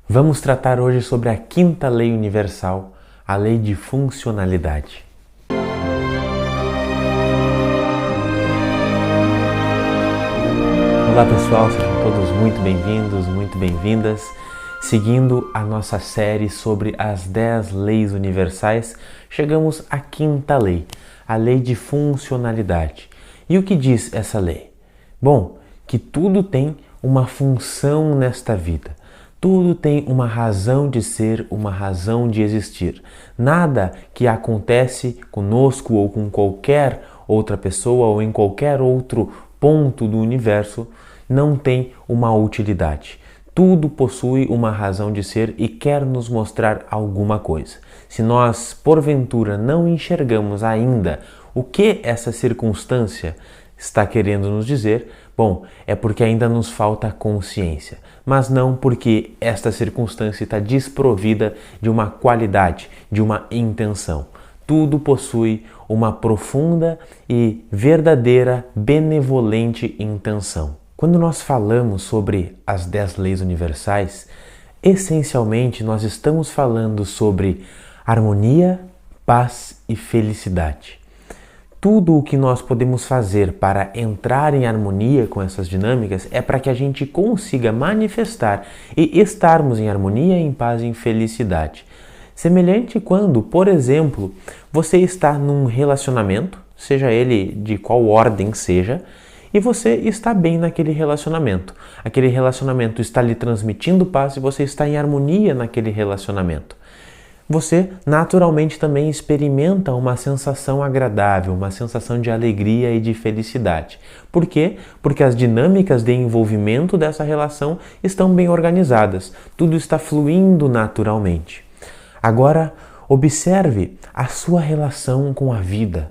Vamos tratar hoje sobre a quinta lei universal, a lei de funcionalidade. Olá pessoal, sejam todos muito bem-vindos, muito bem-vindas. Seguindo a nossa série sobre as 10 leis universais, chegamos à quinta lei, a lei de funcionalidade. E o que diz essa lei? Bom, que tudo tem uma função nesta vida. Tudo tem uma razão de ser, uma razão de existir. Nada que acontece conosco ou com qualquer outra pessoa ou em qualquer outro ponto do universo não tem uma utilidade. Tudo possui uma razão de ser e quer nos mostrar alguma coisa. Se nós, porventura, não enxergamos ainda o que essa circunstância está querendo nos dizer, bom, é porque ainda nos falta consciência, mas não porque esta circunstância está desprovida de uma qualidade, de uma intenção. Tudo possui uma profunda e verdadeira benevolente intenção. Quando nós falamos sobre as 10 leis universais, essencialmente nós estamos falando sobre harmonia, paz e felicidade. Tudo o que nós podemos fazer para entrar em harmonia com essas dinâmicas é para que a gente consiga manifestar e estarmos em harmonia, em paz e em felicidade. Semelhante quando, por exemplo, você está num relacionamento, seja ele de qual ordem seja, e você está bem naquele relacionamento. Aquele relacionamento está lhe transmitindo paz e você está em harmonia naquele relacionamento. Você naturalmente também experimenta uma sensação agradável, uma sensação de alegria e de felicidade. Por quê? Porque as dinâmicas de envolvimento dessa relação estão bem organizadas. Tudo está fluindo naturalmente. Agora, observe a sua relação com a vida,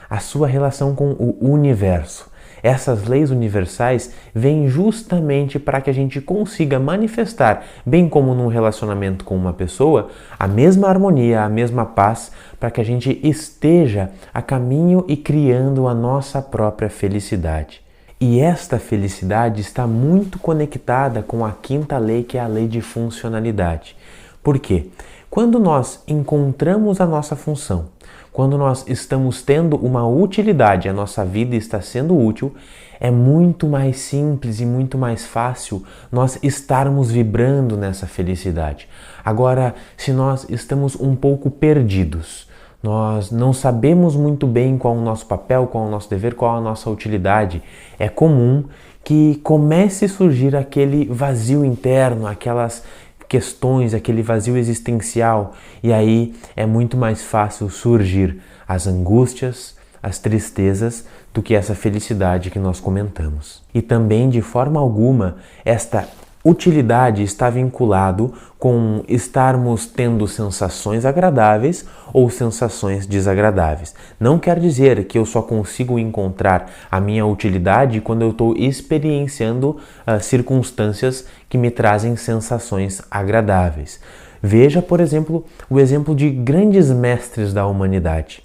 a sua relação com o universo. Essas leis universais vêm justamente para que a gente consiga manifestar, bem como num relacionamento com uma pessoa, a mesma harmonia, a mesma paz, para que a gente esteja a caminho e criando a nossa própria felicidade. E esta felicidade está muito conectada com a quinta lei, que é a lei de funcionalidade. Por quê? Quando nós encontramos a nossa função, quando nós estamos tendo uma utilidade, a nossa vida está sendo útil, é muito mais simples e muito mais fácil nós estarmos vibrando nessa felicidade. Agora, se nós estamos um pouco perdidos, nós não sabemos muito bem qual é o nosso papel, qual é o nosso dever, qual é a nossa utilidade, é comum que comece a surgir aquele vazio interno, aquelas questões, aquele vazio existencial, e aí é muito mais fácil surgir as angústias, as tristezas, do que essa felicidade que nós comentamos. E também, de forma alguma, esta utilidade está vinculado com estarmos tendo sensações agradáveis ou sensações desagradáveis. Não quer dizer que eu só consigo encontrar a minha utilidade quando eu estou experienciando circunstâncias que me trazem sensações agradáveis. Veja, por exemplo, o exemplo de grandes mestres da humanidade,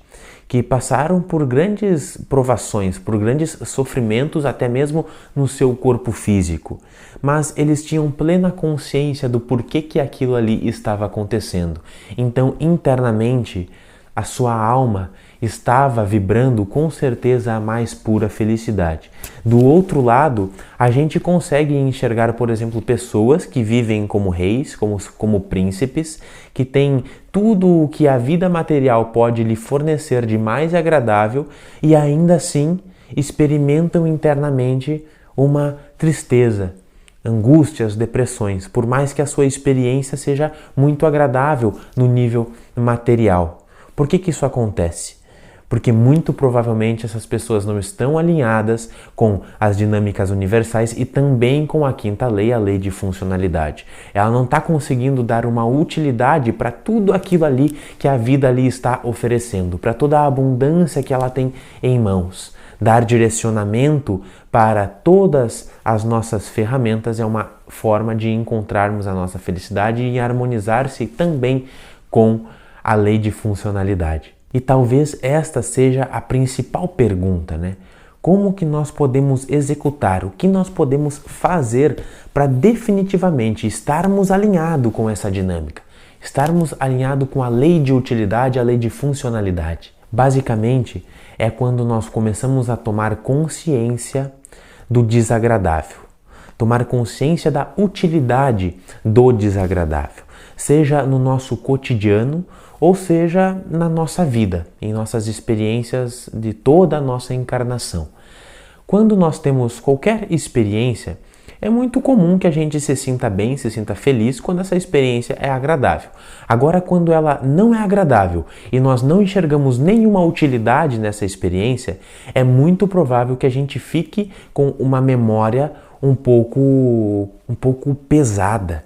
que passaram por grandes provações, por grandes sofrimentos, até mesmo no seu corpo físico. Mas eles tinham plena consciência do porquê que aquilo ali estava acontecendo. Então, internamente, a sua alma estava vibrando com certeza a mais pura felicidade. Do outro lado, a gente consegue enxergar, por exemplo, pessoas que vivem como reis, como príncipes, que têm tudo o que a vida material pode lhe fornecer de mais agradável e ainda assim experimentam internamente uma tristeza, angústias, depressões, por mais que a sua experiência seja muito agradável no nível material. Por que isso acontece? Porque muito provavelmente essas pessoas não estão alinhadas com as dinâmicas universais e também com a quinta lei, a lei de funcionalidade. Ela não está conseguindo dar uma utilidade para tudo aquilo ali que a vida ali está oferecendo, para toda a abundância que ela tem em mãos. Dar direcionamento para todas as nossas ferramentas é uma forma de encontrarmos a nossa felicidade e harmonizar-se também com a lei de funcionalidade. E talvez esta seja a principal pergunta, né? como que nós podemos executar, o que nós podemos fazer para definitivamente estarmos alinhados com essa dinâmica, estarmos alinhados com a lei de utilidade, a lei de funcionalidade. Basicamente, é quando nós começamos a tomar consciência do desagradável, tomar consciência da utilidade do desagradável, seja no nosso cotidiano ou seja na nossa vida, em nossas experiências de toda a nossa encarnação. Quando nós temos qualquer experiência, é muito comum que a gente se sinta bem, se sinta feliz quando essa experiência é agradável. Agora, quando ela não é agradável e nós não enxergamos nenhuma utilidade nessa experiência, é muito provável que a gente fique com uma memória um pouco pesada,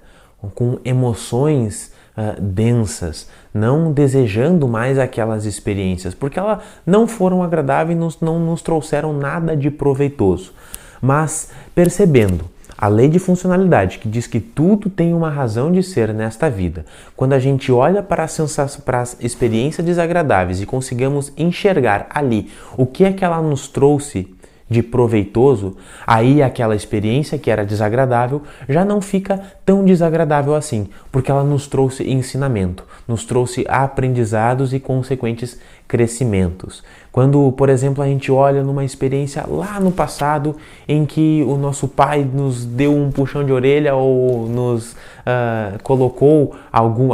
com emoções densas, não desejando mais aquelas experiências, porque elas não foram agradáveis e não nos trouxeram nada de proveitoso. Mas percebendo a lei de funcionalidade, que diz que tudo tem uma razão de ser nesta vida, quando a gente olha para as experiências desagradáveis e conseguimos enxergar ali o que é que ela nos trouxe de proveitoso, aí aquela experiência que era desagradável já não fica tão desagradável assim, porque ela nos trouxe ensinamento, nos trouxe aprendizados e consequentes crescimentos. Quando, por exemplo, a gente olha numa experiência lá no passado em que o nosso pai nos deu um puxão de orelha ou nos colocou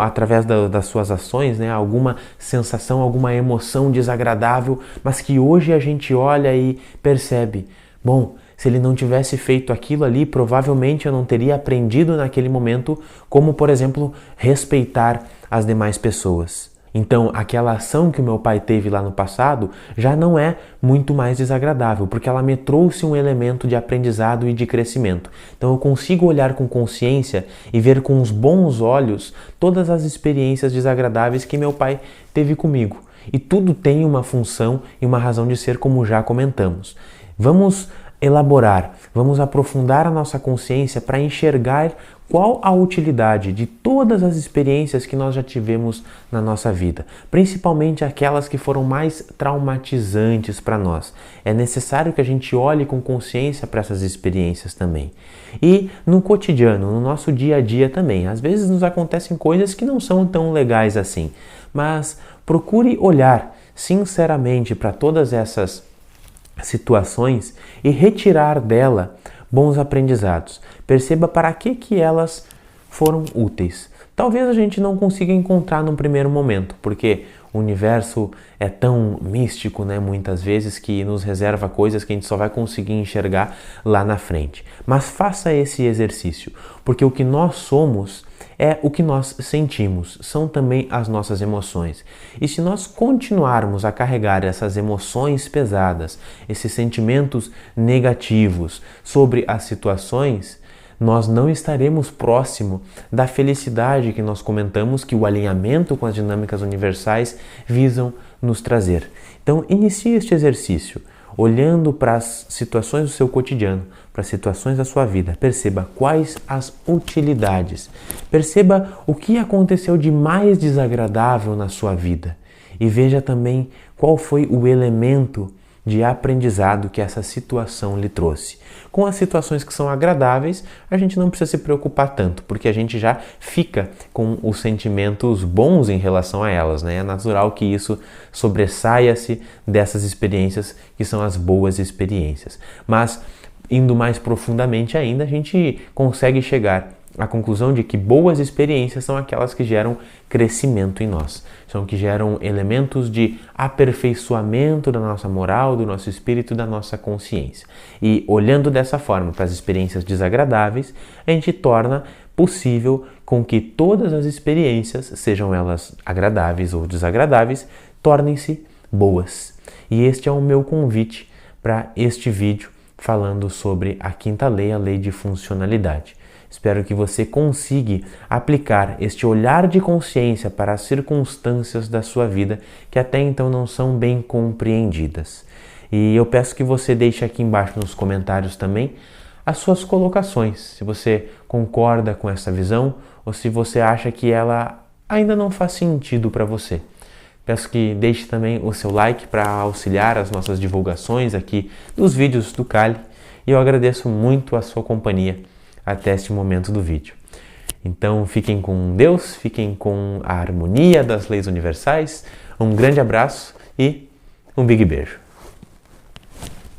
através das suas ações, né, alguma sensação, alguma emoção desagradável, mas que hoje a gente olha e percebe, bom, se ele não tivesse feito aquilo ali, provavelmente eu não teria aprendido naquele momento como, por exemplo, respeitar as demais pessoas. Então, aquela ação que o meu pai teve lá no passado já não é muito mais desagradável, porque ela me trouxe um elemento de aprendizado e de crescimento. Então, eu consigo olhar com consciência e ver com os bons olhos todas as experiências desagradáveis que meu pai teve comigo. E tudo tem uma função e uma razão de ser, como já comentamos. Vamos elaborar, vamos aprofundar a nossa consciência para enxergar qual a utilidade de todas as experiências que nós já tivemos na nossa vida, principalmente aquelas que foram mais traumatizantes para nós. É necessário que a gente olhe com consciência para essas experiências também. E no cotidiano, no nosso dia a dia também, às vezes nos acontecem coisas que não são tão legais assim, mas procure olhar sinceramente para todas essas situações e retirar dela bons aprendizados. Perceba para que elas foram úteis. Talvez a gente não consiga encontrar num primeiro momento, porque o universo é tão místico, né, muitas vezes, que nos reserva coisas que a gente só vai conseguir enxergar lá na frente. Mas faça esse exercício, porque o que nós somos é o que nós sentimos, são também as nossas emoções. E se nós continuarmos a carregar essas emoções pesadas, esses sentimentos negativos sobre as situações, nós não estaremos próximo da felicidade que nós comentamos que o alinhamento com as dinâmicas universais visam nos trazer. Então, inicie este exercício, olhando para as situações do seu cotidiano, para as situações da sua vida. Perceba quais as utilidades. Perceba o que aconteceu de mais desagradável na sua vida. E veja também qual foi o elemento de aprendizado que essa situação lhe trouxe. Com as situações que são agradáveis, a gente não precisa se preocupar tanto, porque a gente já fica com os sentimentos bons em relação a elas, né? É natural que isso sobressaia-se dessas experiências que são as boas experiências. Mas, indo mais profundamente ainda, a gente consegue chegar à conclusão de que boas experiências são aquelas que geram crescimento em nós, são que geram elementos de aperfeiçoamento da nossa moral, do nosso espírito, da nossa consciência. E olhando dessa forma para as experiências desagradáveis, a gente torna possível com que todas as experiências, sejam elas agradáveis ou desagradáveis, tornem-se boas. E este é o meu convite para este vídeo falando sobre a quinta lei, a lei de funcionalidade. Espero que você consiga aplicar este olhar de consciência para as circunstâncias da sua vida que até então não são bem compreendidas. E eu peço que você deixe aqui embaixo nos comentários também as suas colocações, se você concorda com essa visão ou se você acha que ela ainda não faz sentido para você. Peço que deixe também o seu like para auxiliar as nossas divulgações aqui dos vídeos do Kali. E eu agradeço muito a sua companhia até este momento do vídeo. Então fiquem com Deus, fiquem com a harmonia das leis universais. Um grande abraço e um big beijo.